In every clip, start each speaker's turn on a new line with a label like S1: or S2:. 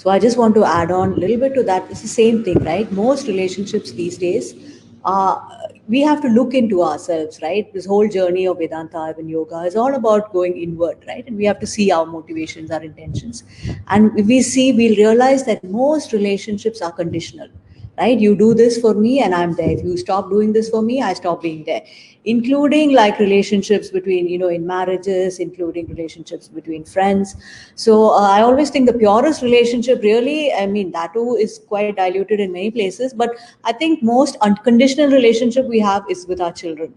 S1: So I just want to add on a little bit to that. It's the same thing, right? Most relationships these days, we have to look into ourselves, right? This whole journey of Vedanta and yoga is all about going inward, right? And we have to see our motivations, our intentions. And if we see, we'll realize that most relationships are conditional, right? You do this for me and I'm there. If you stop doing this for me, I stop being there. Including like relationships between, in marriages, including relationships between friends. So I always think the purest relationship really, I mean, that too is quite diluted in many places, but I think most unconditional relationship we have is with our children.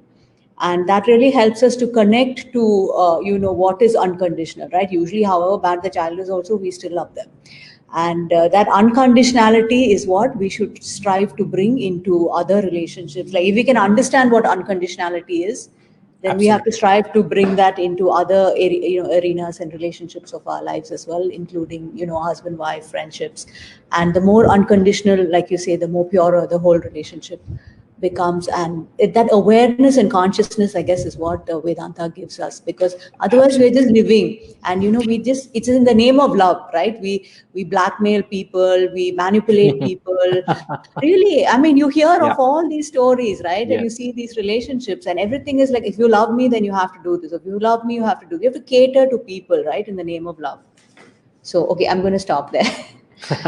S1: And that really helps us to connect to what is unconditional, right? Usually however bad the child is also, we still love them. And that unconditionality is what we should strive to bring into other relationships. Like if we can understand what unconditionality is, then we have to
S2: Absolutely.
S1: strive to bring that into other arenas and relationships of our lives as well, including husband wife friendships. And the more unconditional, like you say, the more purer the whole relationship becomes. And that awareness and consciousness, I guess, is what Vedanta gives us, because otherwise we're just
S2: Absolutely.
S1: living. And we just, it's in the name of love, right? We blackmail people, we manipulate people. Really, I mean, you hear
S2: Yeah.
S1: of all these stories, right? And you
S2: Yes.
S1: see these relationships, and everything is like, if you love me, then you have to do this. If you love me, you have to do. You have to cater to people, right, in the name of love. So, okay, I'm going to stop there.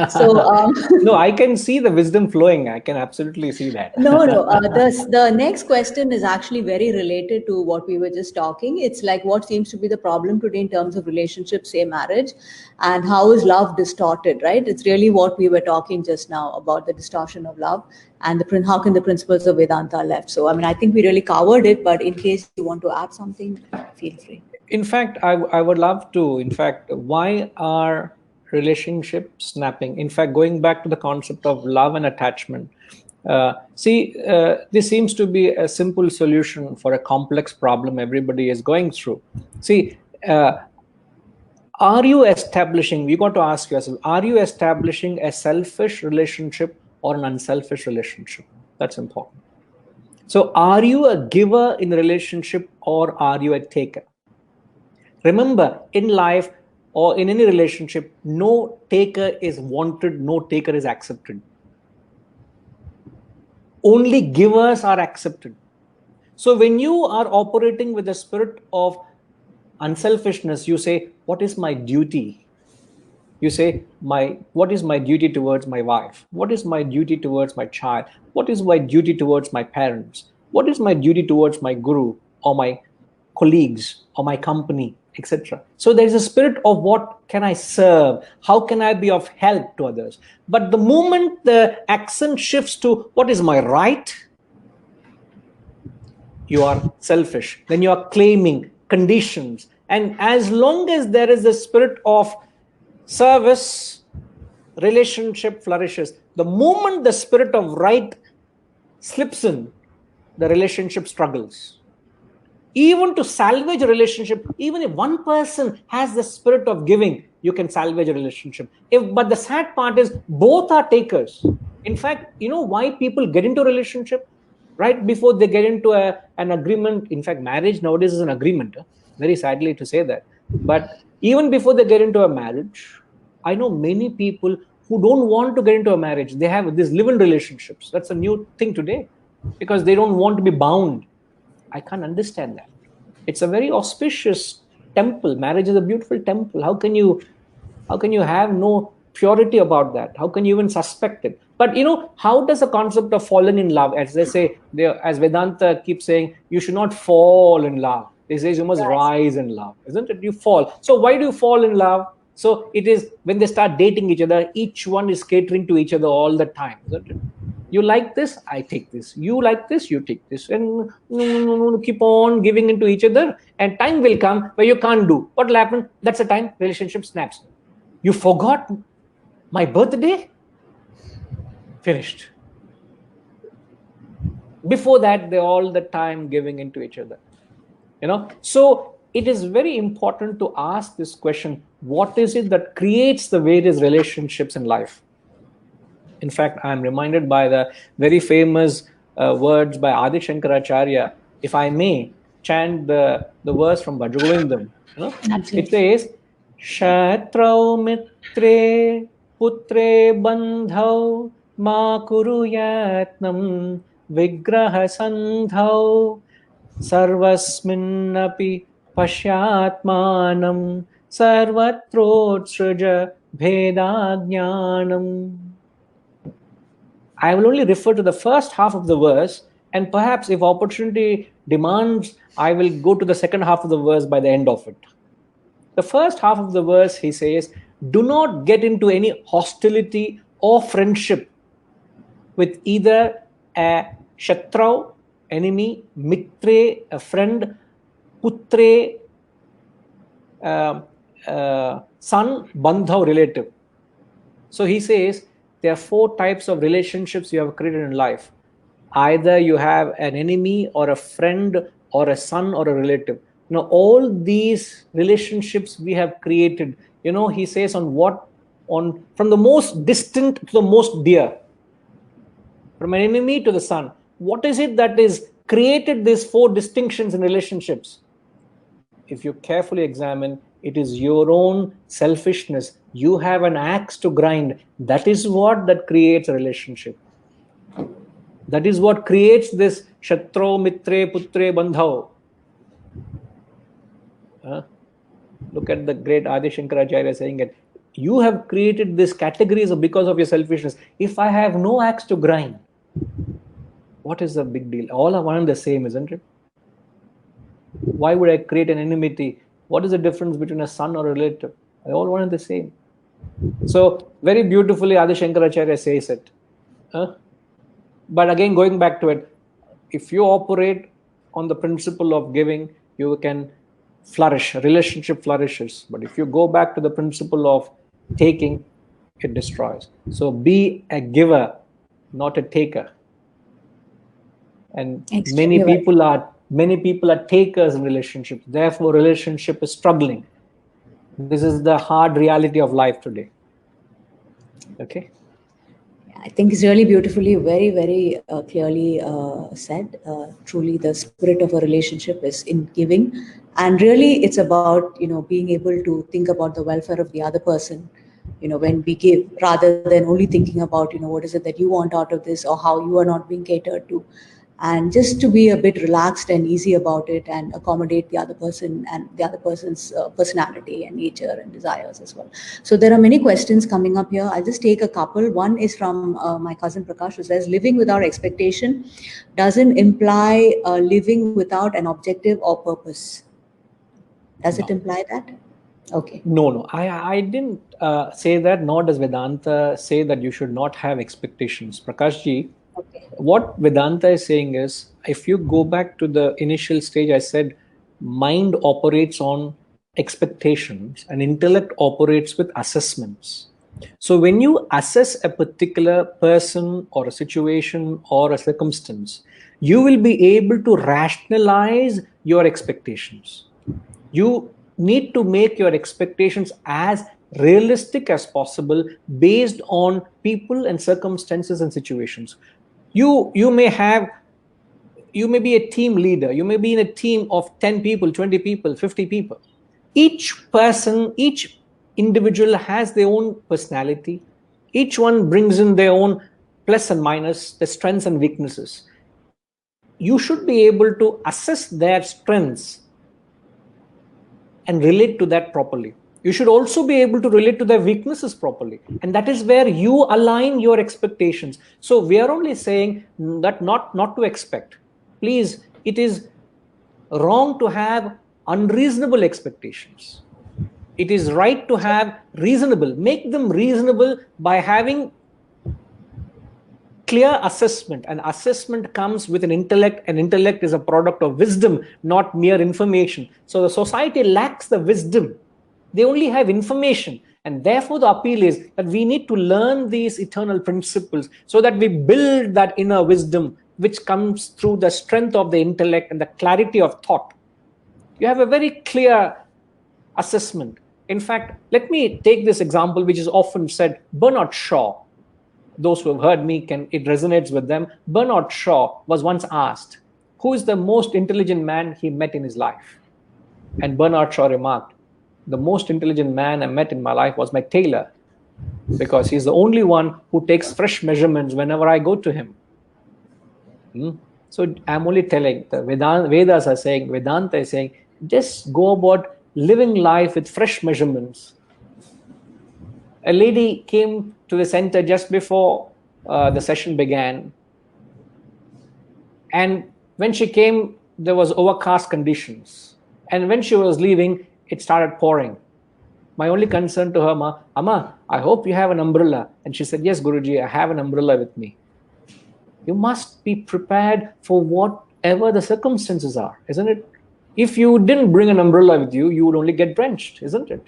S1: So,
S2: No, I can see the wisdom flowing. I can absolutely see that.
S1: no. The next question is actually very related to what we were just talking. It's like, what seems to be the problem today in terms of relationships, say marriage, and how is love distorted, right? It's really what we were talking just now about, the distortion of love, and how can the principles of Vedanta left. So, I mean, I think we really covered it, but in case you want to add something, feel free.
S2: In fact, I would love to. In fact, why are relationships snapping? In fact, going back to the concept of love and attachment, this seems to be a simple solution for a complex problem everybody is going through. See, are you establishing, you got to ask yourself, are you establishing a selfish relationship or an unselfish relationship? That's important. So are you a giver in a relationship or are you a taker? Remember, in life or in any relationship, no taker is wanted, no taker is accepted. Only givers are accepted. So when you are operating with the spirit of unselfishness, you say, what is my duty? You say, what is my duty towards my wife? What is my duty towards my child? What is my duty towards my parents? What is my duty towards my guru or my colleagues or my company, etc.? So there is a spirit of what can I serve? How can I be of help to others? But the moment the accent shifts to what is my right, you are selfish. Then you are claiming conditions. And as long as there is a spirit of service, relationship flourishes. The moment the spirit of right slips in, the relationship struggles. Even to salvage a relationship, even if one person has the spirit of giving, you can salvage a relationship. But the sad part is both are takers. In fact, you know why people get into a relationship? Right before they get into an agreement. In fact, marriage nowadays is an agreement. Very sadly to say that. But even before they get into a marriage, I know many people who don't want to get into a marriage. They have these live-in relationships. That's a new thing today because they don't want to be bound. I can't understand that. It's a very auspicious temple. Marriage is a beautiful temple. How can you have no purity about that? How can you even suspect it? But how does the concept of falling in love, as they say, as Vedanta keeps saying, you should not fall in love. They say you must
S1: Right.
S2: rise in love, isn't it? You fall. So why do you fall in love? So it is when they start dating each other, each one is catering to each other all the time, isn't it? You like this, I take this. You like this, you take this. And keep on giving into each other. And time will come where you can't do. What will happen? That's the time relationship snaps. You forgot my birthday? Finished. Before that, they're all the time giving into each other. So it is very important to ask this question: what is it that creates the various relationships in life? In fact, I'm reminded by the very famous words by Adi Shankaracharya. If I may chant the verse from Bhajagovindam, it
S1: Absolutely.
S2: says, Shatrau mitre putre bandhau ma kuru yatnam vigraha sandhau sarvasminnapi pashyatmanam sarvatrotsruja bhedajnanam. I will only refer to the first half of the verse, and perhaps if opportunity demands, I will go to the second half of the verse by the end of it. The first half of the verse, he says, do not get into any hostility or friendship with either a shatrau, enemy, mitre, a friend, putre, son, bandhav, relative. So he says there are 4 types of relationships you have created in life. Either you have an enemy or a friend or a son or a relative. All these relationships we have created. He says from the most distant to the most dear, from an enemy to the son. What is it that is created these 4 distinctions in relationships? If you carefully examine, it is your own selfishness. You have an axe to grind. That is what that creates a relationship. That is what creates this shatro, mitre, putre, bandhav. Look at the great Adi Shankaracharya saying it. You have created these categories because of your selfishness. If I have no axe to grind, what is the big deal? All are one and the same, isn't it? Why would I create an enmity? What is the difference between a son or a relative? They all one and the same. So very beautifully Adi Shankaracharya says it. But again, going back to it, if you operate on the principle of giving, you can flourish. Relationship flourishes. But if you go back to the principle of taking, it destroys. So be a giver, not a taker. And many people are takers in relationships. Therefore, relationship is struggling. This is the hard reality of life today. Okay.
S1: I think it's really beautifully, very, very clearly said. Truly, the spirit of a relationship is in giving, and really, it's about being able to think about the welfare of the other person. When we give, rather than only thinking about what is it that you want out of this, or how you are not being catered to, and just to be a bit relaxed and easy about it, and accommodate the other person and the other person's personality and nature and desires as well. So there are many questions coming up here. I'll just take a couple. One is from my cousin Prakash, who says, living without expectation doesn't imply living without an objective or purpose. Does it imply that? Okay.
S2: No. I didn't say that, nor does Vedanta say that you should not have expectations. Prakashji, okay. What Vedanta is saying is, if you go back to the initial stage, I said mind operates on expectations and intellect operates with assessments. So when you assess a particular person or a situation or a circumstance, you will be able to rationalize your expectations. You need to make your expectations as realistic as possible based on people and circumstances and situations. You may be a team leader. You may be in a team of 10 people, 20 people, 50 people. Each person, each individual has their own personality. Each one brings in their own plus and minus, their strengths and weaknesses. You should be able to assess their strengths and relate to that properly. You should also be able to relate to their weaknesses properly. And that is where you align your expectations. So we are only saying that not to expect. Please, it is wrong to have unreasonable expectations. It is right to have reasonable. Make them reasonable by having clear assessment. And assessment comes with an intellect, and intellect is a product of wisdom, not mere information. So the society lacks the wisdom. They only have information. And therefore the appeal is that we need to learn these eternal principles so that we build that inner wisdom which comes through the strength of the intellect and the clarity of thought. You have a very clear assessment. In fact, let me take this example which is often said. Bernard Shaw, those who have heard me, it resonates with them. Bernard Shaw was once asked, who is the most intelligent man he met in his life? And Bernard Shaw remarked, the most intelligent man I met in my life was my tailor. because he's the only one who takes fresh measurements whenever I go to him. So I'm only telling, the Vedas are saying, Vedanta is saying, just go about living life with fresh measurements. A lady came to the center just before the session began. And when she came, there was overcast conditions. And when she was leaving, it started pouring. My only concern to her, Amma, I hope you have an umbrella. And she said, yes, Guruji, I have an umbrella with me. You must be prepared for whatever the circumstances are, isn't it? If you didn't bring an umbrella with you, you would only get drenched, isn't it?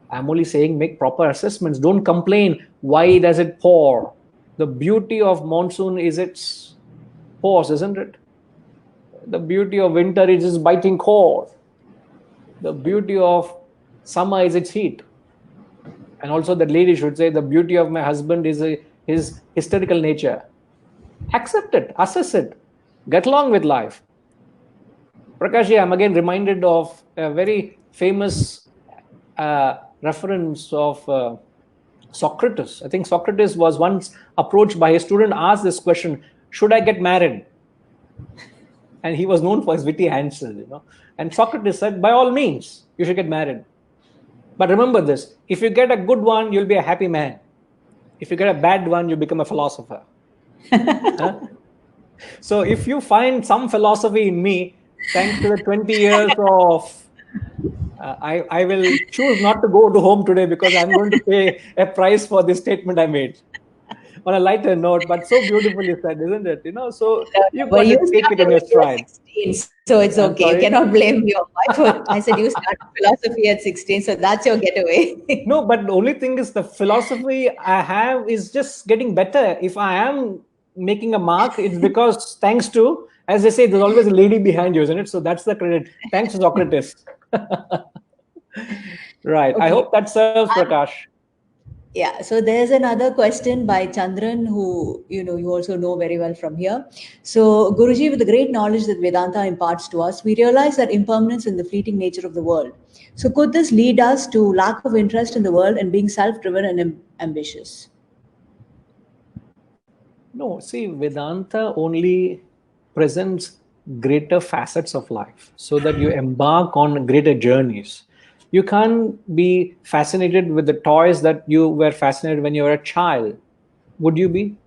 S2: I'm only saying make proper assessments. Don't complain. Why does it pour? The beauty of monsoon is its pause, isn't it? The beauty of winter is its biting cold. The beauty of summer is its heat. And also that lady should say, the beauty of my husband is his hysterical nature. Accept it, assess it, get along with life. Prakashji, I'm again reminded of a very famous reference of Socrates. I think Socrates was once approached by a student, asked this question, should I get married? And he was known for his witty answers, And Socrates said, by all means, you should get married. But remember this, if you get a good one, you'll be a happy man. If you get a bad one, you become a philosopher. So if you find some philosophy in me, thanks to the 20 years of, I will choose not to go to home today because I'm going to pay a price for this statement I made. On a lighter note, but so beautifully said, isn't it? So you got to take it in your stride.
S1: 16, so it's okay. You cannot blame your wife. I said you started philosophy at 16, so that's your getaway.
S2: No, but the only thing is the philosophy I have is just getting better. If I am making a mark, it's because thanks to, as they say, there's always a lady behind you, isn't it? So that's the credit. Thanks to Socrates. Right. Okay. I hope that serves, Prakash.
S1: Yeah, so there's another question by Chandran, who you also know very well from here. So, Guruji, with the great knowledge that Vedanta imparts to us, we realize that impermanence and the fleeting nature of the world. So, could this lead us to lack of interest in the world and being self-driven and ambitious?
S2: No, see, Vedanta only presents greater facets of life so that you embark on greater journeys. You can't be fascinated with the toys that you were fascinated when you were a child. Would you be?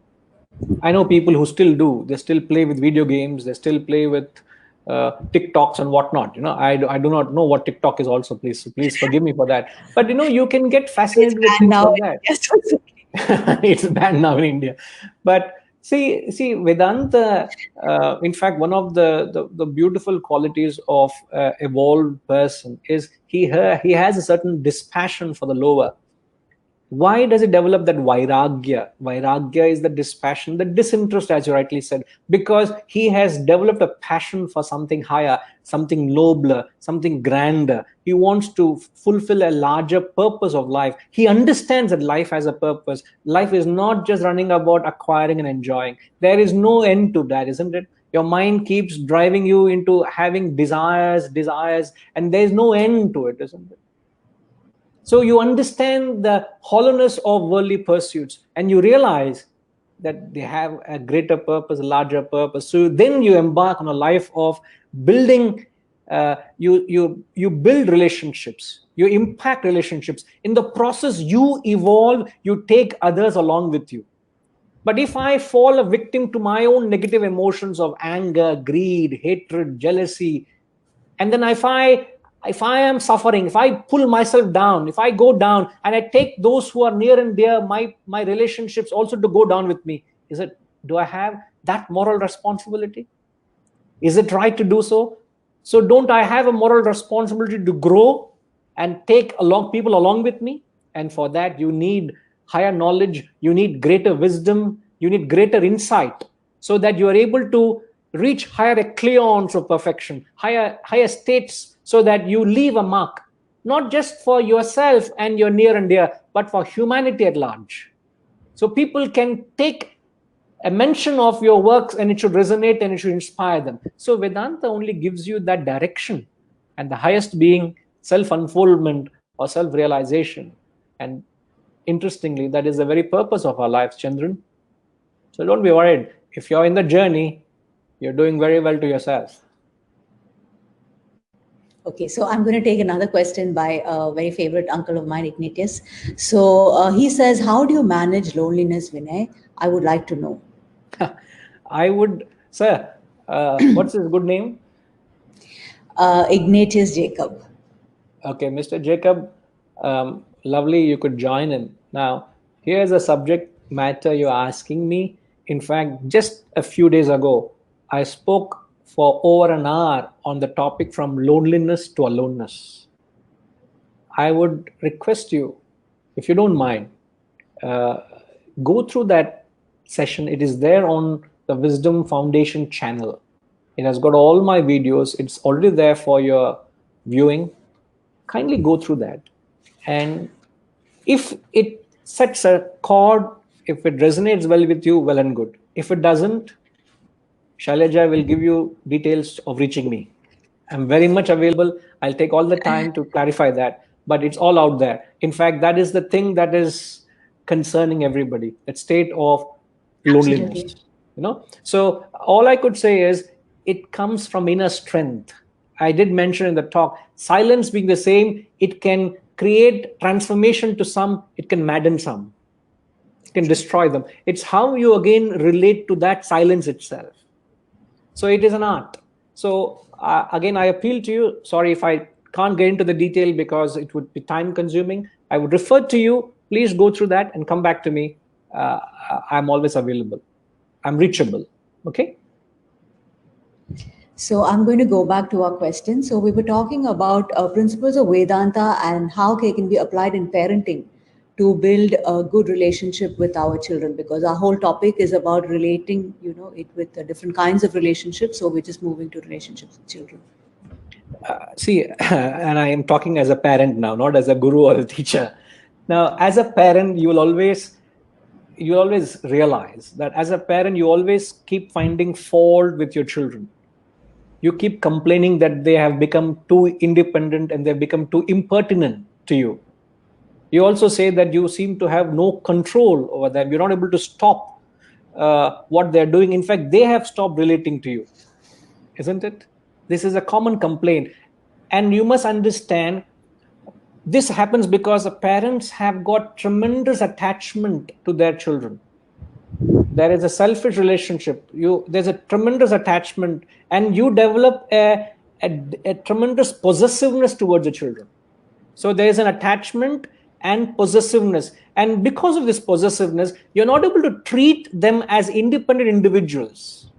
S2: I know people who still do. They still play with video games. They still play with TikToks and whatnot. I do not know what TikTok is also. Please forgive me for that. But you can get fascinated with things like that.
S1: Yes,
S2: it's banned now in India. But see, Vedanta, in fact, one of the beautiful qualities of evolved person is he has a certain dispassion for the lower. Why does it develop that vairagya? Vairagya is the dispassion, the disinterest, as you rightly said, because he has developed a passion for something higher, something nobler, something grander. He wants to fulfill a larger purpose of life. He understands that life has a purpose. Life is not just running about acquiring and enjoying. There is no end to that, isn't it? Your mind keeps driving you into having desires, and there's no end to it, isn't it? So you understand the hollowness of worldly pursuits and you realize that they have a greater purpose, a larger purpose. So then you embark on a life of building, you build relationships, you impact relationships. In the process, you evolve, you take others along with you. But if I fall a victim to my own negative emotions of anger, greed, hatred, jealousy, and then if I am suffering, if I pull myself down, if I go down and I take those who are near and dear, my relationships also to go down with me, do I have that moral responsibility? Is it right to do so? So don't I have a moral responsibility to grow and take people along with me? And for that, you need higher knowledge, you need greater wisdom, you need greater insight, so that you are able to reach higher echelons of perfection, higher states, so that you leave a mark, not just for yourself and your near and dear, but for humanity at large. So people can take a mention of your works and it should resonate and it should inspire them. So Vedanta only gives you that direction, and the highest being self-unfoldment or self-realization. And Interestingly, that is the very purpose of our lives, Chandran. So don't be worried. If you're in the journey, you're doing very well to yourself.
S1: Okay, so I'm going to take another question by a very favorite uncle of mine, Ignatius. So he says, how do you manage loneliness, Vinay? I would like to know.
S2: I would, sir, what's his good name?
S1: Ignatius Jacob.
S2: Okay, Mr. Jacob, lovely, you could join in. Now, here's a subject matter you're asking me. In fact, just a few days ago, I spoke for over an hour on the topic from loneliness to aloneness. I would request you, if you don't mind, uh, go through that session. It is there on the Wisdom Foundation channel. It has got all my videos. It's already there for your viewing. Kindly go through that. And if it sets a chord, if it resonates well with you, well and good. If it doesn't, Shailaja will give you details of reaching me. I'm very much available. I'll take all the time to clarify that, but it's all out there. In fact, that is the thing that is concerning everybody, that state of loneliness.
S1: Absolutely.
S2: So all I could say is it comes from inner strength. I did mention in the talk, silence being the same, it can create transformation to some, it can madden some, it can destroy them. It's how you again relate to that silence itself. So it is an art. So again, I appeal to you. Sorry if I can't get into the detail because it would be time consuming. I would refer to you. Please go through that and come back to me. I'm always available. I'm reachable. Okay.
S1: So I'm going to go back to our question. So we were talking about principles of Vedanta and how they can be applied in parenting to build a good relationship with our children, because our whole topic is about relating, it with the different kinds of relationships. So we're just moving to relationships with children.
S2: See, and I am talking as a parent now, not as a guru or a teacher. Now, as a parent, you always realize that as a parent, you always keep finding fault with your children. You keep complaining that they have become too independent and they've become too impertinent to you. You also say that you seem to have no control over them. You're not able to stop what they're doing. In fact, they have stopped relating to you, isn't it? This is a common complaint. And you must understand this happens because the parents have got tremendous attachment to their children. There is a selfish relationship. There's a tremendous attachment, and you develop a tremendous possessiveness towards the children. So there is an attachment and possessiveness, and because of this possessiveness, you're not able to treat them as independent individuals.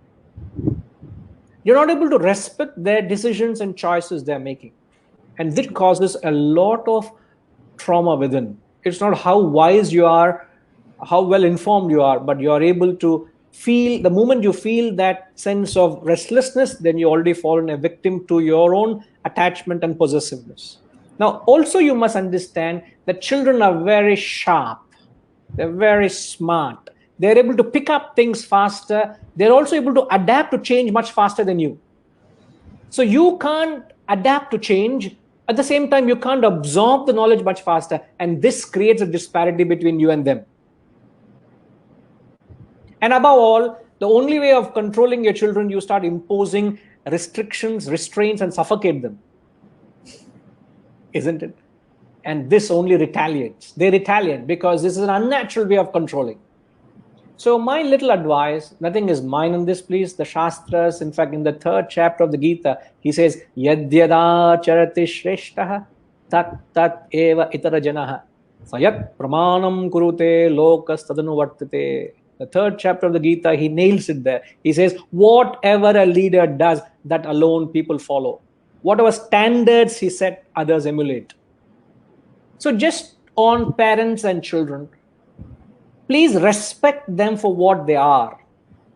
S2: You're not able to respect their decisions and choices they're making, and this causes a lot of trauma within. It's not how wise you are, how well informed you are, but you are able to feel. The moment you feel that sense of restlessness, then you already fallen a victim to your own attachment and possessiveness. Now, also you must understand that children are very sharp. They're very smart. They're able to pick up things faster. They're also able to adapt to change much faster than you. So you can't adapt to change. At the same time, you can't absorb the knowledge much faster. And this creates a disparity between you and them. And above all, the only way of controlling your children, you start imposing restrictions, restraints, and suffocate them. Isn't it? And this only retaliates. They retaliate because this is an unnatural way of controlling. So my little advice, nothing is mine in this, please. The Shastras, in fact, in the 3rd chapter of the Gita, he says, Yadyada charati shreshtaha tat tat eva itara janaha sayat pramanam kurute lokas tadanu vartate. The 3rd chapter of the Gita, he nails it there. He says, whatever a leader does, that alone people follow. Whatever standards he set, others emulate. So just on parents and children, please respect them for what they are.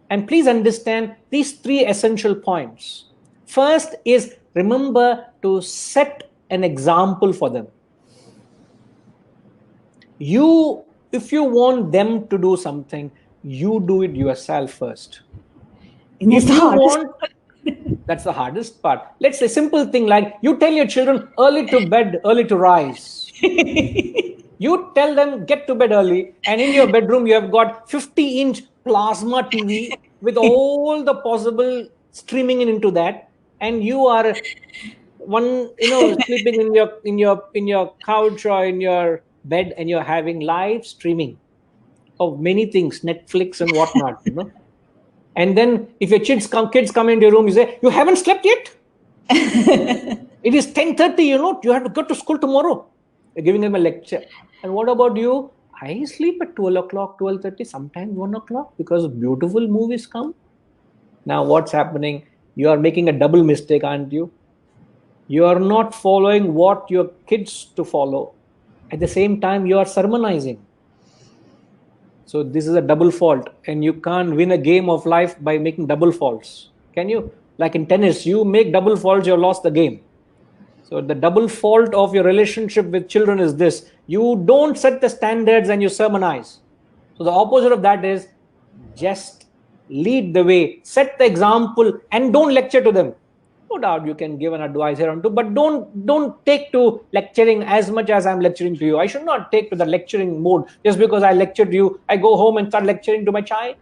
S2: And please understand these 3 essential points. First is remember to set an example for them. If you want them to do something, you do it yourself first.
S1: If you
S2: want, that's the hardest part. Let's say simple thing like you tell your children early to bed, early to rise. You tell them get to bed early, and in your bedroom you have got 50-inch plasma TV with all the possible streaming into that, and you are one, sleeping in your couch or in your bed, and you're having live streaming of many things, Netflix and whatnot. And then if your kids come into your room, you say, you haven't slept yet? It is 10:30, you have to go to school tomorrow. You're giving them a lecture. And what about you? I sleep at 12 o'clock, 12:30, sometimes 1 o'clock, because beautiful movies come. Now what's happening? You are making a double mistake, aren't you? You are not following what your kids to follow. At the same time, you are sermonizing. So this is a double fault, and you can't win a game of life by making double faults. Can you? Like in tennis, you make double faults, you lost the game. So the double fault of your relationship with children is this: you don't set the standards and you sermonize. So the opposite of that is just lead the way, set the example, and don't lecture to them. No doubt you can give an advice here on too, but don't take to lecturing as much as I'm lecturing to you. I should not take to the lecturing mode. Just because I lectured you, I go home and start lecturing to my child.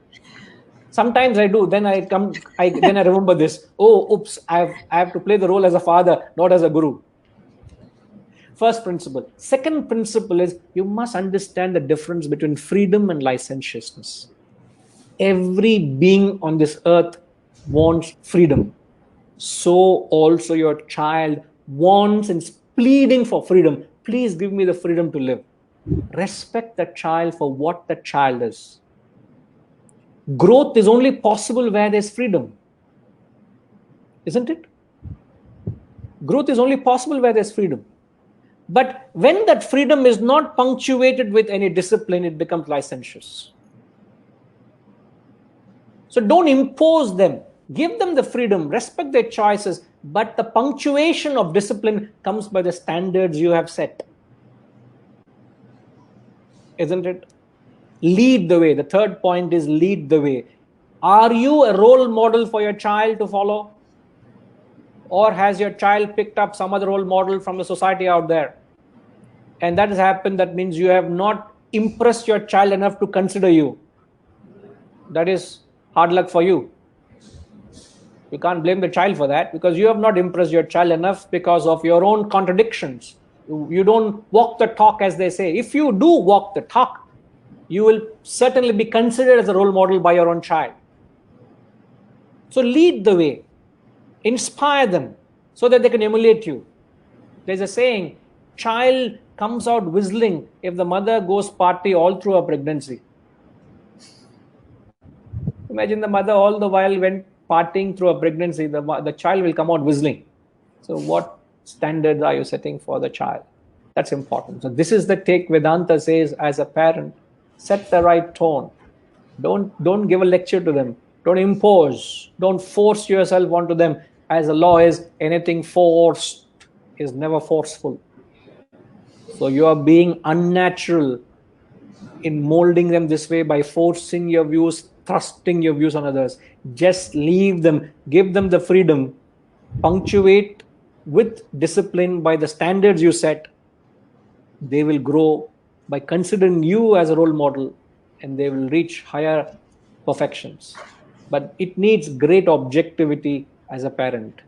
S2: Sometimes I do. Then I remember this. Oh, oops! I have to play the role as a father, not as a guru. First principle. Second principle is you must understand the difference between freedom and licentiousness. Every being on this earth wants freedom. So also your child wants and is pleading for freedom. Please give me the freedom to live. Respect the child for what the child is. Growth is only possible where there's freedom. Isn't it? Growth is only possible where there's freedom. But when that freedom is not punctuated with any discipline, it becomes licentious. So don't impose them. Give them the freedom, respect their choices, but the punctuation of discipline comes by the standards you have set. Isn't it? Lead the way. The third point is lead the way. Are you a role model for your child to follow? Or has your child picked up some other role model from the society out there? And that has happened. That means you have not impressed your child enough to consider you. That is hard luck for you. You can't blame the child for that, because you have not impressed your child enough because of your own contradictions. You don't walk the talk, as they say. If you do walk the talk, you will certainly be considered as a role model by your own child. So lead the way. Inspire them so that they can emulate you. There's a saying, child comes out whistling if the mother goes party all through her pregnancy. Imagine the mother all the while went partying through a pregnancy, the child will come out whistling. So what standards are you setting for the child? That's important. So this is the take Vedanta says as a parent. Set the right tone. Don't give a lecture to them. Don't impose. Don't force yourself onto them. As the law is, anything forced is never forceful. So you are being unnatural in molding them this way by forcing your views, thrusting your views on others. Just leave them, give them the freedom, punctuate with discipline by the standards you set. They will grow by considering you as a role model, and they will reach higher perfections. But it needs great objectivity as a parent,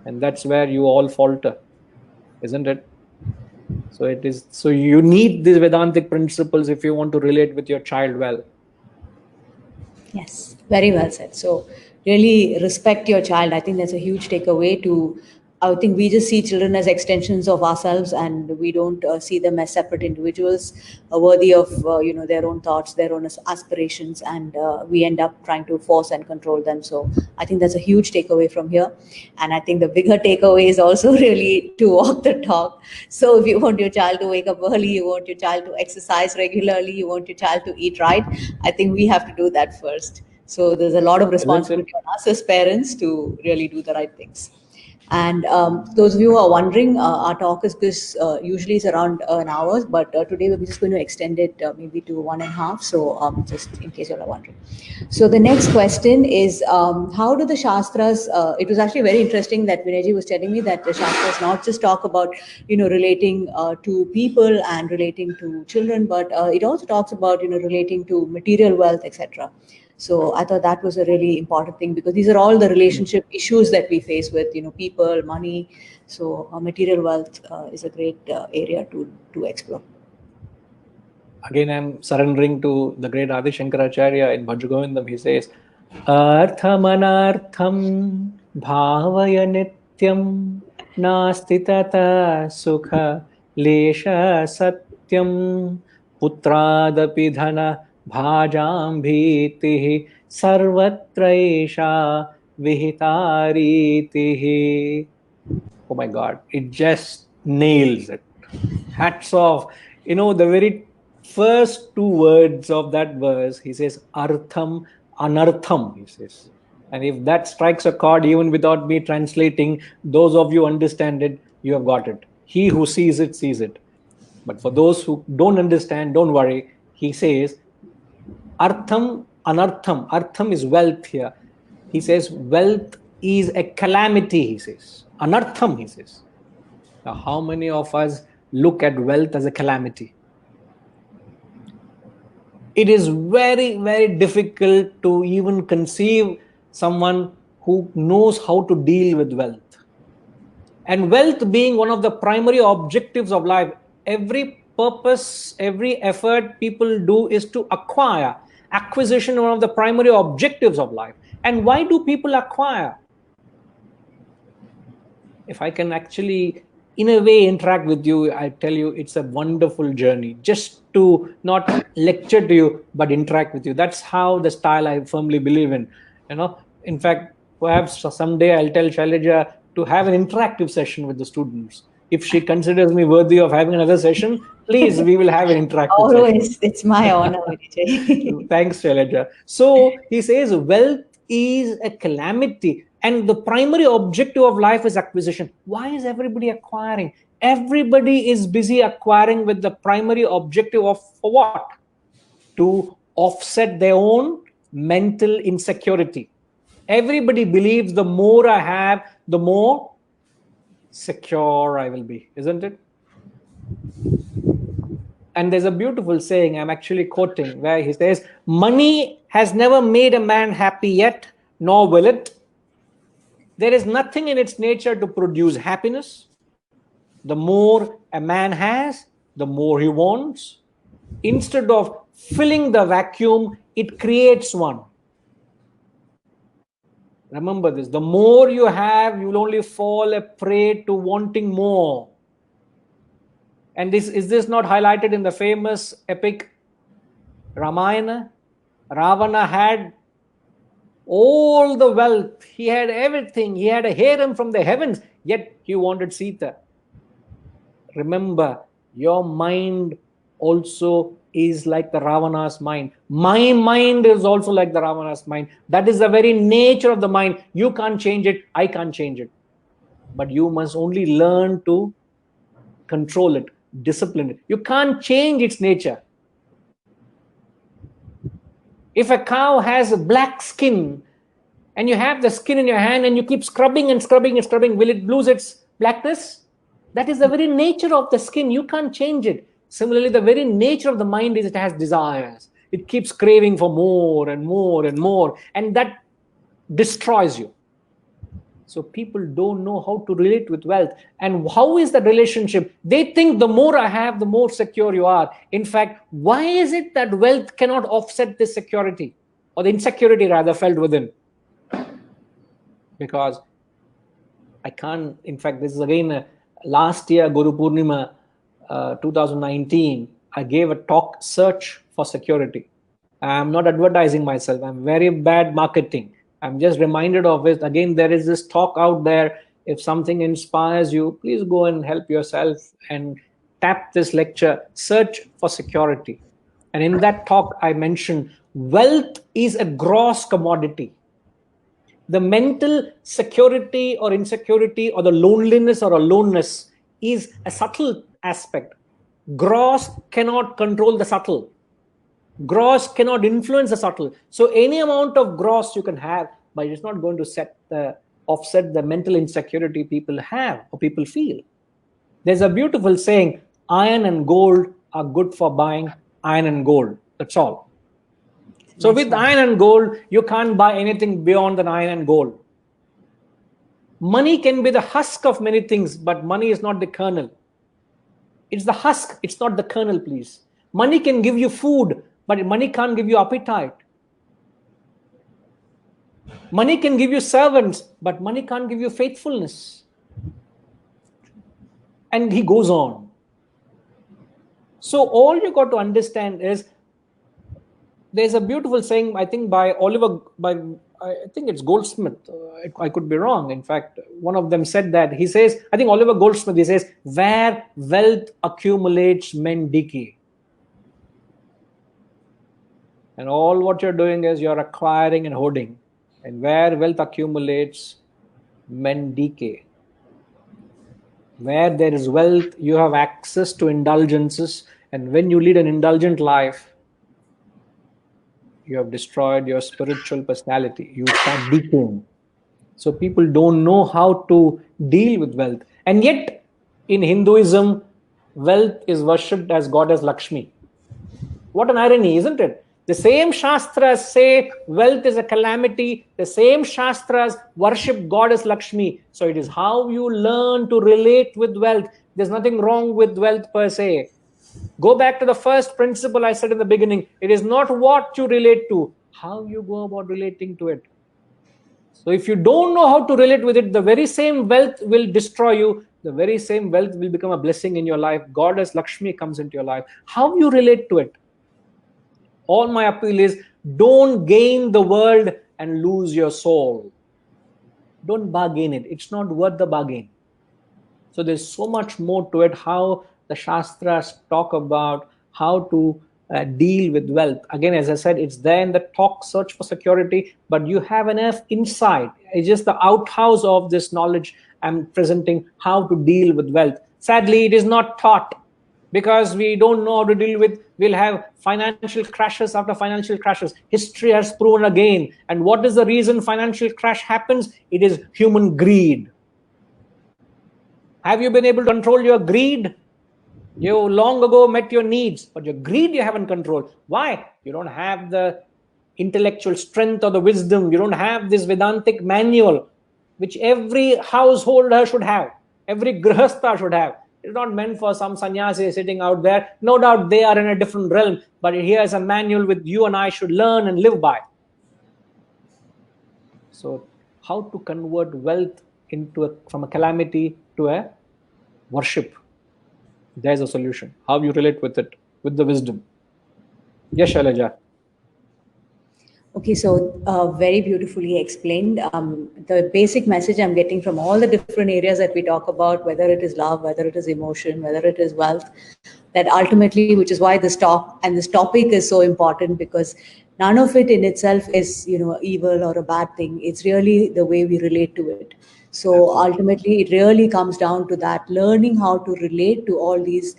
S2: and that's where you all falter, isn't it? So it is. So you need these Vedantic principles if you want to relate with your child well.
S1: Yes, very well said. So, really respect your child. I think that's a huge takeaway. I think we just see children as extensions of ourselves, and we don't see them as separate individuals, worthy of their own thoughts, their own aspirations, and we end up trying to force and control them. So, I think that's a huge takeaway from here. And I think the bigger takeaway is also really to walk the talk. So, if you want your child to wake up early, you want your child to exercise regularly, you want your child to eat right, I think we have to do that first. So there's a lot of
S2: Isn't it?
S1: responsibility on us as parents to really do the right things. And those of you who are wondering, our talk is this usually is around an hour, but today we're just going to extend it maybe to 1.5. So just in case you're wondering. So the next question is, how do the Shastras? It was actually very interesting that Vinayji was telling me that the Shastras not just talk about relating to people and relating to children, but it also talks about relating to material wealth, etc. So I thought that was a really important thing, because these are all the relationship issues that we face with people, money. So material wealth is a great area to explore.
S2: Again, I'm surrendering to the great Adi Shankaracharya in Bhajagovindam. He says, Arthamanartham bhavaya nityam nasti tata sukha lesha satyam putradapi dhana bhajam bhitihi sarvatraisha vihitaritihi. Oh my God, it just nails it. Hats off. The very first two words of that verse, he says, Artham, Anartham, he says. And if that strikes a chord, even without me translating, those of you understand it, you have got it. He who sees it, sees it. But for those who don't understand, don't worry. He says, Artham, Anartham. Artham is wealth here. He says, wealth is a calamity, he says. Anartham, he says. Now, how many of us look at wealth as a calamity? It is very, very difficult to even conceive someone who knows how to deal with wealth. And wealth being one of the primary objectives of life, every purpose, every effort people do is to acquire. Acquisition, one of the primary objectives of life. And why do people acquire? If I can actually, in a way, interact with you, I tell you, it's a wonderful journey just to not lecture to you, but interact with you. That's how the style I firmly believe in. In fact, perhaps someday I'll tell Shailaja to have an interactive session with the students. If she considers me worthy of having another session, please, we will have an interactive session.
S1: Always, it's my honor, Vijay.
S2: Thanks, Shailaja. So he says wealth is a calamity, and the primary objective of life is acquisition. Why is everybody acquiring? Everybody is busy acquiring with the primary objective of for what? To offset their own mental insecurity. Everybody believes the more I have, the more secure I will be, isn't it? And there's a beautiful saying, I'm actually quoting, where he says, money has never made a man happy yet, nor will it. There is nothing in its nature to produce happiness. The more a man has, the more he wants. Instead of filling the vacuum, it creates one. Remember this, the more you have, you will only fall a prey to wanting more. And is this not highlighted in the famous epic Ramayana? Ravana had all the wealth, he had everything, he had a harem from the heavens, yet he wanted Sita. Remember, your mind also is like the Ravana's mind. My mind is also like the Ravana's mind. That is the very nature of the mind. You can't change it, I can't change it. But you must only learn to control it, discipline it. You can't change its nature. If a cow has a black skin and you have the skin in your hand and you keep scrubbing and scrubbing and scrubbing, will it lose its blackness? That is the very nature of the skin. You can't change it. Similarly, the very nature of the mind is it has desires. It keeps craving for more and more and more, and that destroys you. So people don't know how to relate with wealth. And how is that relationship? They think the more I have, the more secure you are. In fact, why is it that wealth cannot offset this security, or the insecurity rather felt within? Because I can't, in fact, this is again last year, Guru Purnima 2019, I gave a talk, Search for Security. I'm not advertising myself. I'm very bad marketing. I'm just reminded of it. Again, there is this talk out there. If something inspires you, please go and help yourself and tap this lecture, Search for Security. And in that talk, I mentioned wealth is a gross commodity. The mental security or insecurity or the loneliness or aloneness is a subtle aspect. Gross cannot control the subtle. Gross cannot influence the subtle. So any amount of gross you can have, but it's not going to offset the mental insecurity people have or people feel. There's a beautiful saying, iron and gold are good for buying iron and gold. That's all. So with iron and gold, you can't buy anything beyond than iron and gold. Money can be the husk of many things, but money is not the kernel. It's the husk, it's not the kernel, please. Money can give you food, but money can't give you appetite. Money can give you servants, but money can't give you faithfulness. And he goes on. So all you got to understand is, there's a beautiful saying, I think I think it's Goldsmith. I could be wrong. In fact, one of them said that. He says, I think Oliver Goldsmith, he says, where wealth accumulates, men decay. And all what you're doing is you're acquiring and hoarding. And where wealth accumulates, men decay. Where there is wealth, you have access to indulgences. And when you lead an indulgent life, you have destroyed your spiritual personality. You start decaying. So people don't know how to deal with wealth. And yet, in Hinduism, wealth is worshipped as goddess Lakshmi. What an irony, isn't it? The same Shastras say wealth is a calamity. The same Shastras worship goddess Lakshmi. So it is how you learn to relate with wealth. There's nothing wrong with wealth per se. Go back to the first principle I said in the beginning. It is not what you relate to, how you go about relating to it. So if you don't know how to relate with it, the very same wealth will destroy you. The very same wealth will become a blessing in your life. Goddess Lakshmi comes into your life. How you relate to it? All my appeal is, don't gain the world and lose your soul. Don't bargain it. It's not worth the bargain. So there's so much more to it, how the Shastras talk about how to deal with wealth. Again, as I said, it's there in the talk, search for security, but you have enough insight. It's just the outhouse of this knowledge I'm presenting, how to deal with wealth. Sadly, it is not taught because we don't know how to deal with. We'll have financial crashes after financial crashes. History has proven again. And what is the reason financial crash happens? It is human greed. Have you been able to control your greed? You long ago met your needs, but your greed you haven't controlled. Why? You don't have the intellectual strength or the wisdom. You don't have this Vedantic manual, which every householder should have. Every grihastha should have. It's not meant for some sannyasi sitting out there. No doubt they are in a different realm, but here is a manual which you and I should learn and live by. So how to convert wealth from a calamity to a worship? There's a solution. How you relate with it, with the wisdom. Yes, Shailaja.
S1: Okay, so very beautifully explained. The basic message I'm getting from all the different areas that we talk about, whether it is love, whether it is emotion, whether it is wealth, that ultimately, which is why this talk and this topic is so important, because none of it in itself is, evil or a bad thing. It's really the way we relate to it. So ultimately, it really comes down to that, learning how to relate to all these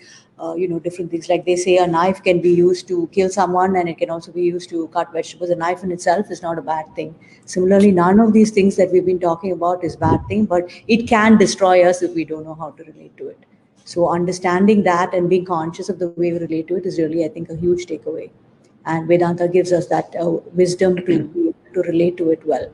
S1: different things. Like they say, a knife can be used to kill someone and it can also be used to cut vegetables. A knife in itself is not a bad thing. Similarly, none of these things that we've been talking about is bad thing, but it can destroy us if we don't know how to relate to it. So understanding that and being conscious of the way we relate to it is really, I think, a huge takeaway. And Vedanta gives us that wisdom to relate to it well.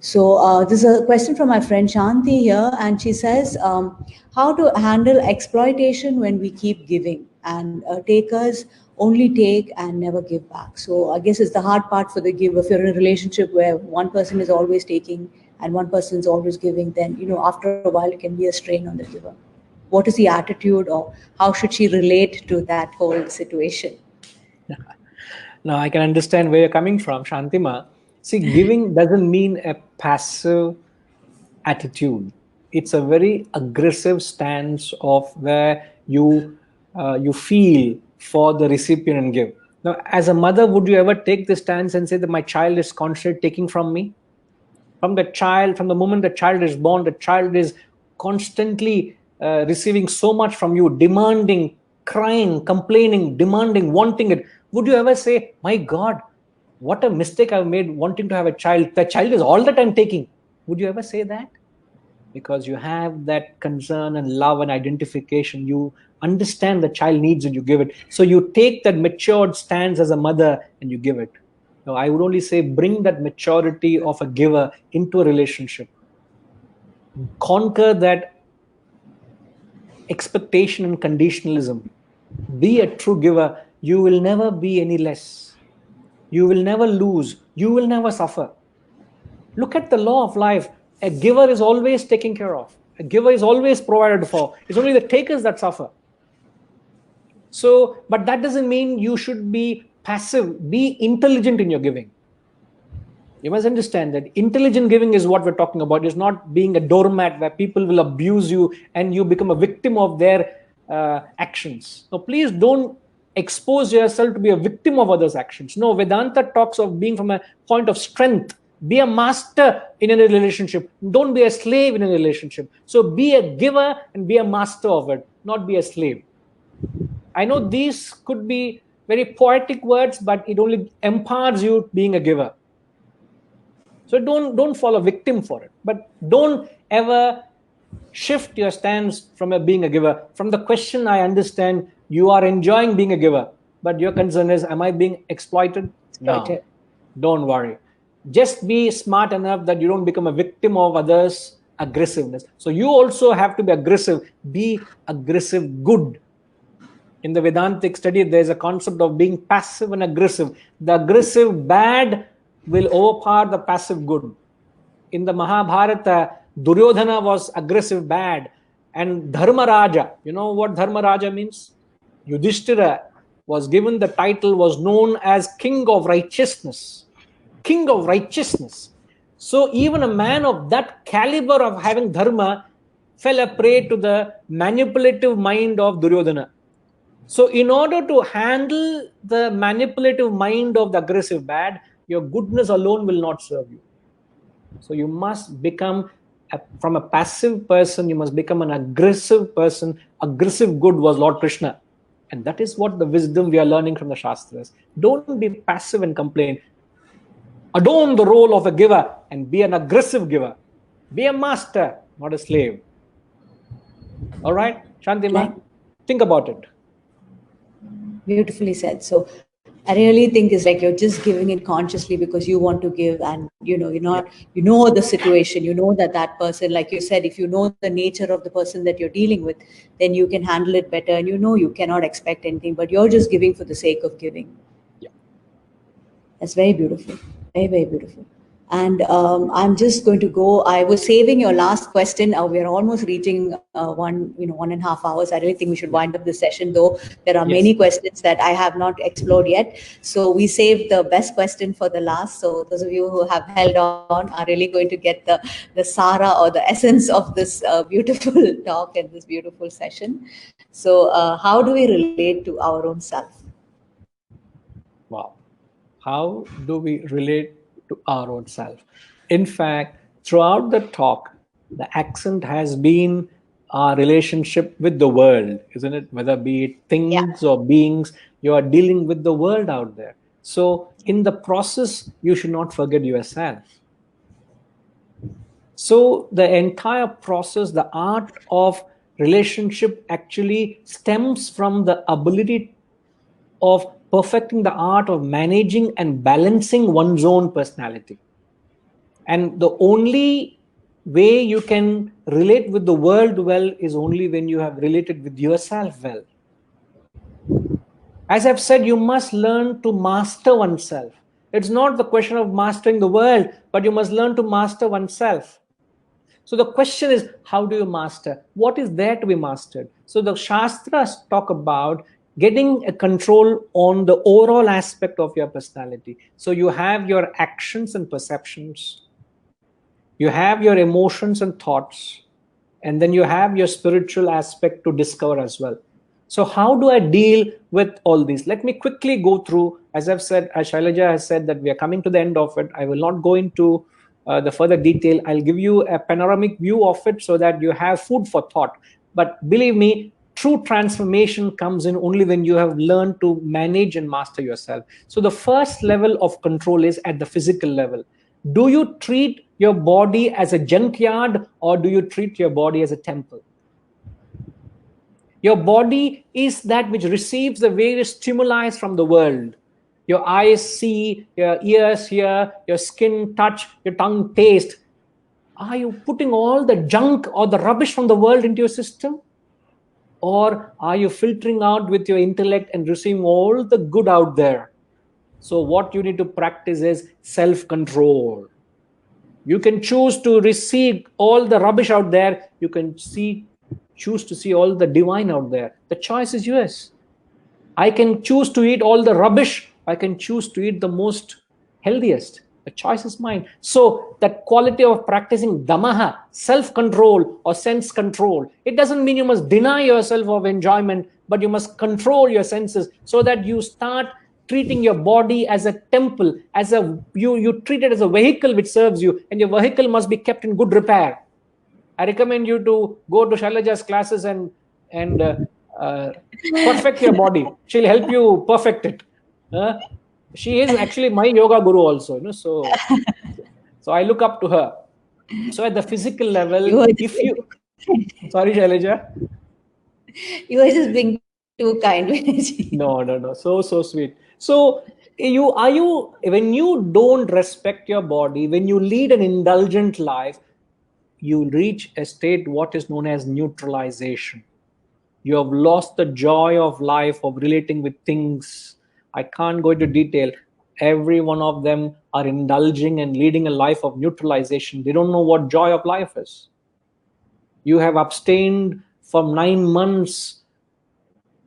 S1: So this is a question from my friend Shanti here, and she says, how to handle exploitation when we keep giving and takers only take and never give back. So I guess it's the hard part for the giver. If you're in a relationship where one person is always taking and one person is always giving, then, after a while it can be a strain on the giver. What is the attitude, or how should she relate to that whole situation?
S2: Now I can understand where you're coming from, Shantima. See, giving doesn't mean a passive attitude. It's a very aggressive stance of where you feel for the recipient and give. Now, as a mother, would you ever take this stance and say that my child is constantly taking from me? From the moment the child is born, the child is constantly receiving so much from you, demanding, crying, complaining, demanding, wanting it. Would you ever say, my God, what a mistake I've made wanting to have a child? The child is all the time taking. Would you ever say that? Because you have that concern and love and identification. You understand the child needs it, you give it. So you take that matured stance as a mother and you give it. Now, I would only say bring that maturity of a giver into a relationship. Conquer that expectation and conditionalism. Be a true giver. You will never be any less. You will never lose. You will never suffer. Look at the law of life. A giver is always taken care of. A giver is always provided for. It's only the takers that suffer. So, but that doesn't mean you should be passive. Be intelligent in your giving. You must understand that intelligent giving is what we're talking about. It's not being a doormat where people will abuse you and you become a victim of their actions. No, please don't expose yourself to be a victim of others' actions. No, Vedanta talks of being from a point of strength. Be a master in a relationship. Don't be a slave in a relationship. So be a giver and be a master of it, not be a slave. I know these could be very poetic words, but it only empowers you being a giver. So don't fall a victim for it, but don't ever shift your stance from being a giver. From the question, I understand you are enjoying being a giver, but your concern is, am I being exploited? No, don't worry. Just be smart enough that you don't become a victim of others' aggressiveness. So you also have to be aggressive. Be aggressive good. In the Vedantic study, there's a concept of being passive and aggressive. The aggressive bad will overpower the passive good. In the Mahabharata, Duryodhana was aggressive bad, and Dharmaraja, you know what Dharmaraja means? Yudhishthira was given the title, was known as King of Righteousness. King of Righteousness. So even a man of that caliber of having dharma fell a prey to the manipulative mind of Duryodhana. So in order to handle the manipulative mind of the aggressive bad, your goodness alone will not serve you. So you must become, from a passive person, you must become an aggressive person. Aggressive good was Lord Krishna. And that is what the wisdom we are learning from the Shastras. Don't be passive and complain. Adorn the role of a giver and be an aggressive giver. Be a master, not a slave. All right, Shantima, think about it.
S1: Beautifully said. So I really think it's like you're just giving it consciously because you want to give, and you're not, you know the situation, you know that person, like you said, if you know the nature of the person that you're dealing with, then you can handle it better, and you cannot expect anything, but you're just giving for the sake of giving.
S2: Yeah.
S1: That's very beautiful. Very, very beautiful. And I'm just going to go. I was saving your last question. We're almost reaching 1.5 hours. I really think we should wind up this session, though there are many questions that I have not explored yet. So we saved the best question for the last. So those of you who have held on are really going to get the Sara or the essence of this beautiful talk and this beautiful session. So how do we relate to our own self?
S2: Wow. How do we relate to our own self? In fact, throughout the talk, the accent has been our relationship with the world, isn't it? Whether be it things or beings, you are dealing with the world out there. So in the process, you should not forget yourself. So the entire process, the art of relationship actually stems from the ability of perfecting the art of managing and balancing one's own personality. And the only way you can relate with the world well is only when you have related with yourself well. As I've said, you must learn to master oneself. It's not the question of mastering the world, but you must learn to master oneself. So the question is, how do you master? What is there to be mastered? So the Shastras talk about getting a control on the overall aspect of your personality. So you have your actions and perceptions, you have your emotions and thoughts, and then you have your spiritual aspect to discover as well. So how do I deal with all these? Let me quickly go through. As I've said, as Shailaja has said, that we are coming to the end of it. I will not go into the further detail. I'll give you a panoramic view of it so that you have food for thought. But believe me, true transformation comes in only when you have learned to manage and master yourself. So the first level of control is at the physical level. Do you treat your body as a junkyard, or do you treat your body as a temple? Your body is that which receives the various stimuli from the world. Your eyes see, your ears hear, your skin touch, your tongue taste. Are you putting all the junk or the rubbish from the world into your system? Or are you filtering out with your intellect and receiving all the good out there? So what you need to practice is self-control. You can choose to receive all the rubbish out there. You can choose to see all the divine out there. The choice is yours. I can choose to eat all the rubbish. I can choose to eat the most healthiest. The choice is mine. So that quality of practicing damaha, self-control or sense control, it doesn't mean you must deny yourself of enjoyment, but you must control your senses so that you start treating your body as a temple, as you treat it as a vehicle which serves you, and your vehicle must be kept in good repair. I recommend you to go to Shailaja's classes and perfect your body. She'll help you perfect it. She is actually my yoga guru also, so I look up to her. So at the physical level,
S1: You are
S2: if
S1: just,
S2: you, sorry, Shailaja.
S1: you are just being too kind, Vinayji.
S2: No, so sweet. So you when you don't respect your body, when you lead an indulgent life, you reach a state what is known as neutralization. You have lost the joy of life, of relating with things. I can't go into detail. Every one of them are indulging and leading a life of neutralization. They don't know what joy of life is. You have abstained for 9 months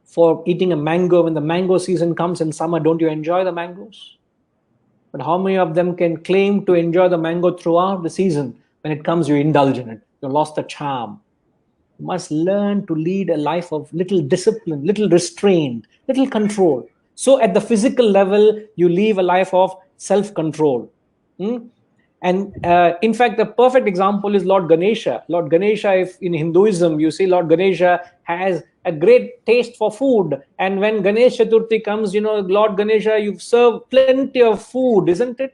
S2: for eating a mango. When the mango season comes in summer, don't you enjoy the mangoes? But how many of them can claim to enjoy the mango throughout the season? When it comes, you indulge in it. You lost the charm. You must learn to lead a life of little discipline, little restraint, little control. So at the physical level, you live a life of self-control. And in fact, the perfect example is Lord Ganesha. Lord Ganesha, if in Hinduism, you see Lord Ganesha has a great taste for food. And when Ganesh Chaturthi comes, Lord Ganesha, you serve plenty of food, isn't it?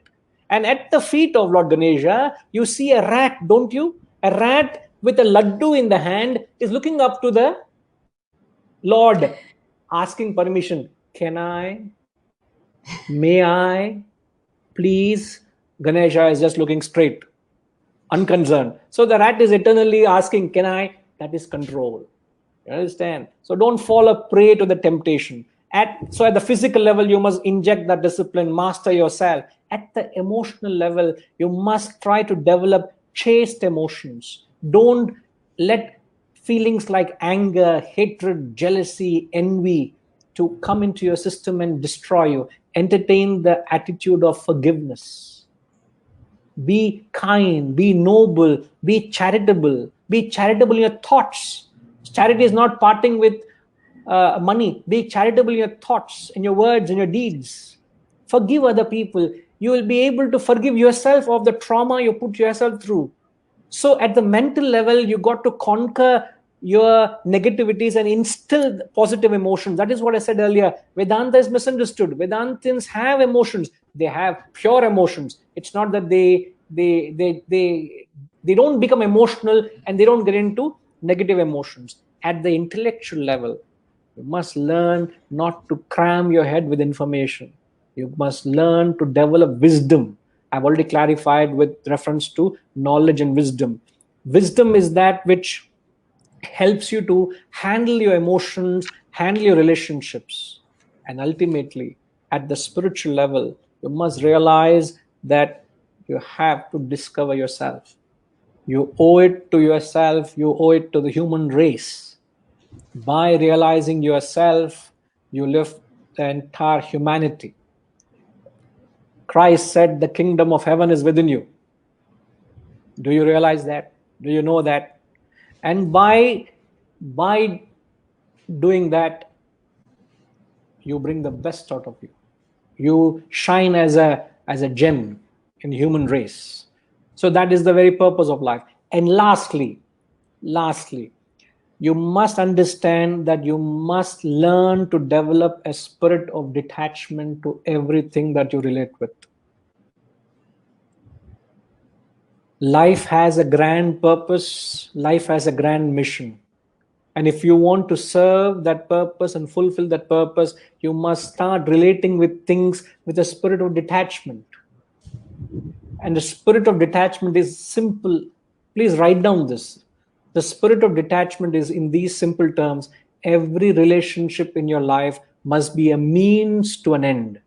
S2: And at the feet of Lord Ganesha, you see a rat, don't you? A rat with a laddu in the hand is looking up to the Lord, asking permission. Can I? May I? Please? Ganesha is just looking straight, unconcerned. So the rat is eternally asking, can I? That is control. You understand? So don't fall a prey to the temptation. So at the physical level, you must inject that discipline, master yourself. At the emotional level, you must try to develop chaste emotions. Don't let feelings like anger, hatred, jealousy, envy to come into your system and destroy you. Entertain the attitude of forgiveness. Be kind, be noble, be charitable. Be charitable in your thoughts. Charity is not parting with money. Be charitable in your thoughts, in your words, in your deeds. Forgive other people. You will be able to forgive yourself of the trauma you put yourself through. So at the mental level, you got to conquer your negativities and instill positive emotions. That is what I said earlier. Vedanta is misunderstood. Vedantins have emotions. They have pure emotions. It's not that they don't become emotional and they don't get into negative emotions. At the intellectual level, you must learn not to cram your head with information. You must learn to develop wisdom. I've already clarified with reference to knowledge and wisdom. Wisdom is that which helps you to handle your emotions, handle your relationships. And ultimately, at the spiritual level, you must realize that you have to discover yourself. You owe it to yourself, you owe it to the human race. By realizing yourself, you lift the entire humanity. Christ said, the kingdom of heaven is within you. Do you realize that? Do you know that? And by doing that, you bring the best out of you. You shine as a gem in the human race. So that is the very purpose of life. And lastly, you must understand that you must learn to develop a spirit of detachment to everything that you relate with. Life has a grand purpose, life has a grand mission. And if you want to serve that purpose and fulfill that purpose, you must start relating with things with a spirit of detachment. And the spirit of detachment is simple. Please write down this. The spirit of detachment is in these simple terms: every relationship in your life must be a means to an end.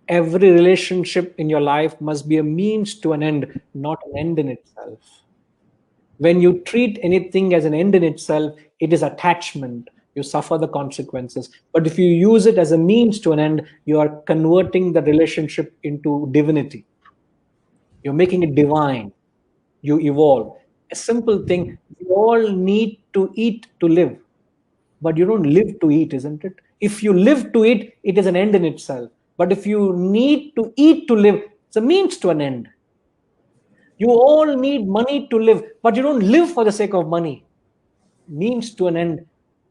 S2: Every relationship in your life must be a means to an end, not an end in itself. When you treat anything as an end in itself, it is attachment. You suffer the consequences. But if you use it as a means to an end, you are converting the relationship into divinity. You're making it divine. You evolve. A simple thing: we all need to eat to live, but you don't live to eat, isn't it? If you live to eat, it is an end in itself. But if you need to eat to live, it's a means to an end. You all need money to live, but you don't live for the sake of money. Means to an end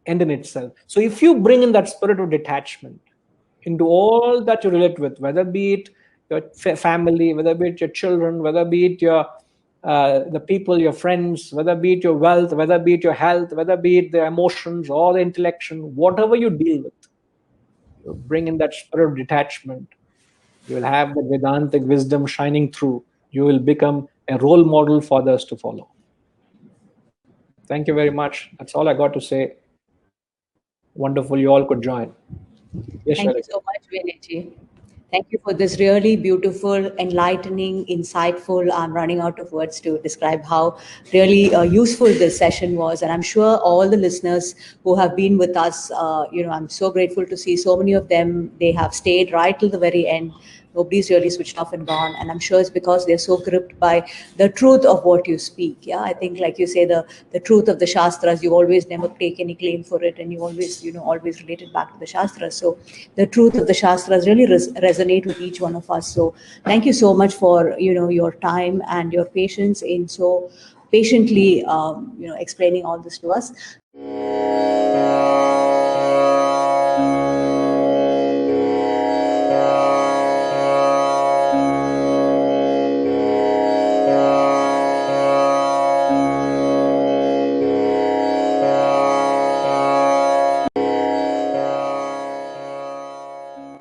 S2: in itself. So if you bring in that spirit of detachment into all that you relate with, whether be it your family, whether be it your children, whether be it your the people, your friends, whether be it your wealth, whether be it your health, whether be it the emotions or the intellection, whatever you deal with, you bring in that spirit of detachment. You will have the Vedantic wisdom shining through. You will become a role model for others to follow. Thank you very much. That's all I got to say. Wonderful. You all could join. Yes,
S1: Thank you
S2: Shailaja.
S1: so much, Vinayji. Thank you for this really beautiful, enlightening, insightful. I'm running out of words to describe how really useful this session was, and I'm sure all the listeners who have been with us, I'm so grateful to see so many of them. They have stayed right till the very end. Nobody's really switched off and gone, and I'm sure it's because they're so gripped by the truth of what you speak. Yeah, I think, like you say, the truth of the shastras, you always never take any claim for it, and you always always relate it back to the shastras. So the truth of the shastras really resonate with each one of us. So thank you so much for your time and your patience in so patiently explaining all this to us.